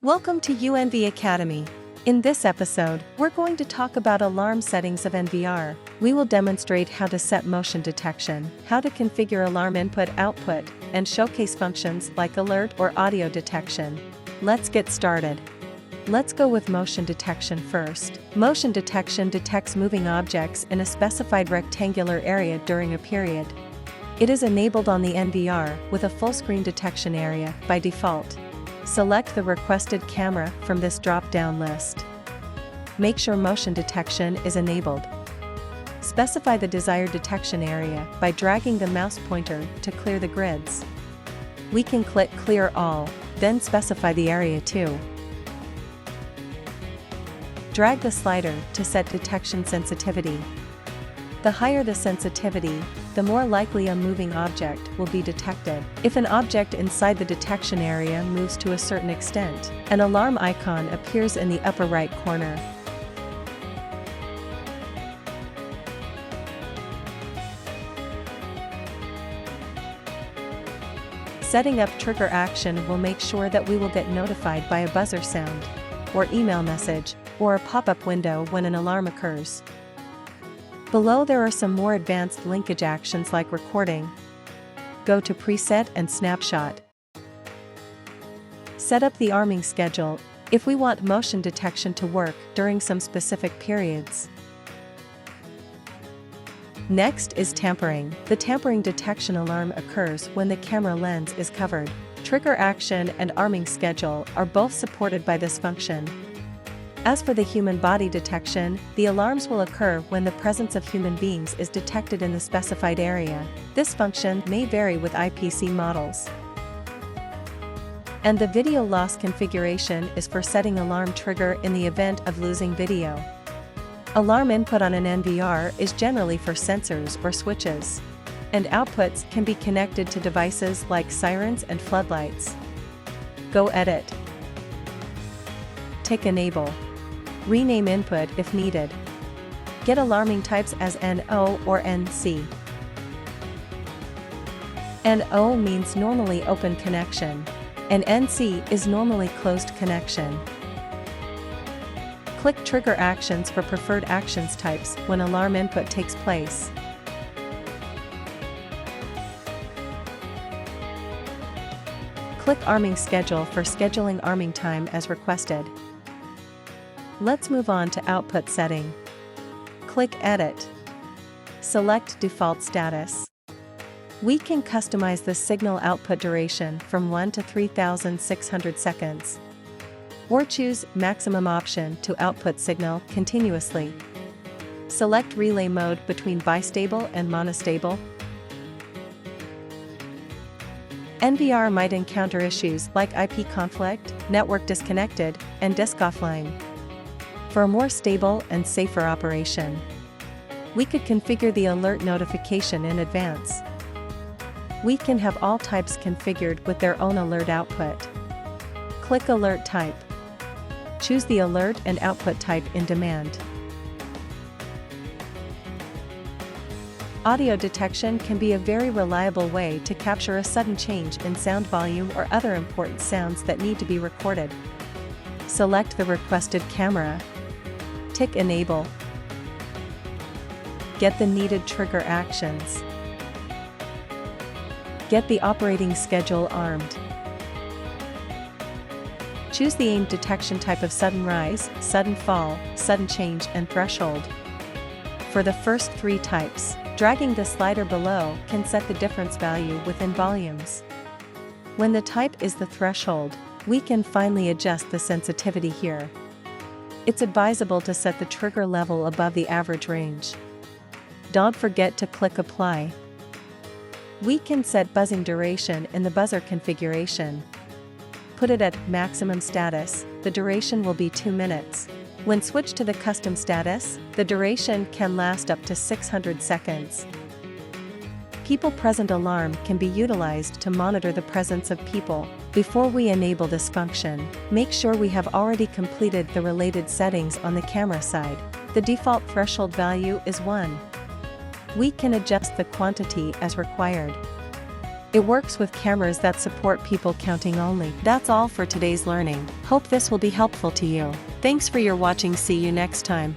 Welcome to UNV Academy. In this episode, we're going to talk about alarm settings of NVR. We will demonstrate how to set motion detection, how to configure alarm input-output, and showcase functions like alert or audio detection. Let's get started. Let's go with motion detection first. Motion detection detects moving objects in a specified rectangular area during a period. It is enabled on the NVR with a full-screen detection area by default. Select the requested camera from this drop-down list. Make sure motion detection is enabled. Specify the desired detection area by dragging the mouse pointer to clear the grids. We can click Clear All, then specify the area too. Drag the slider to set detection sensitivity. The higher the sensitivity, the more likely a moving object will be detected. If an object inside the detection area moves to a certain extent, an alarm icon appears in the upper right corner. Setting up trigger action will make sure that we will get notified by a buzzer sound, or email message, or a pop-up window when an alarm occurs. Below there are some more advanced linkage actions like recording. Go to Preset and Snapshot. Set up the arming schedule if we want motion detection to work during some specific periods. Next is tampering. The tampering detection alarm occurs when the camera lens is covered. Trigger action and arming schedule are both supported by this function. As for the human body detection, the alarms will occur when the presence of human beings is detected in the specified area. This function may vary with IPC models. And the video loss configuration is for setting alarm trigger in the event of losing video. Alarm input on an NVR is generally for sensors or switches. And outputs can be connected to devices like sirens and floodlights. Go Edit. Tick Enable. Rename input if needed. Get alarming types as NO or NC. NO means normally open connection, and NC is normally closed connection. Click Trigger Actions for preferred actions types when alarm input takes place. Click Arming Schedule for scheduling arming time as requested. Let's move on to output setting. Click Edit. Select Default Status. We can customize the signal output duration from 1 to 3,600 seconds. Or choose Maximum option to output signal continuously. Select relay mode between bistable and monostable. NVR might encounter issues like IP conflict, network disconnected, and disk offline. For a more stable and safer operation, we could configure the alert notification in advance. We can have all types configured with their own alert output. Click Alert Type. Choose the alert and output type in demand. Audio detection can be a very reliable way to capture a sudden change in sound volume or other important sounds that need to be recorded. Select the requested camera. Tick Enable. Get the needed trigger actions. Get the operating schedule armed. Choose the aim detection type of sudden rise, sudden fall, sudden change, and threshold. For the first three types, dragging the slider below can set the difference value within volumes. When the type is the threshold, we can finally adjust the sensitivity here. It's advisable to set the trigger level above the average range. Don't forget to click Apply. We can set buzzing duration in the buzzer configuration. Put it at maximum status, the duration will be 2 minutes. When switched to the custom status, the duration can last up to 600 seconds. People present alarm can be utilized to monitor the presence of people. Before we enable this function, make sure we have already completed the related settings on the camera side. The default threshold value is 1. We can adjust the quantity as required. It works with cameras that support people counting only. That's all for today's learning. Hope this will be helpful to you. Thanks for your watching. See you next time.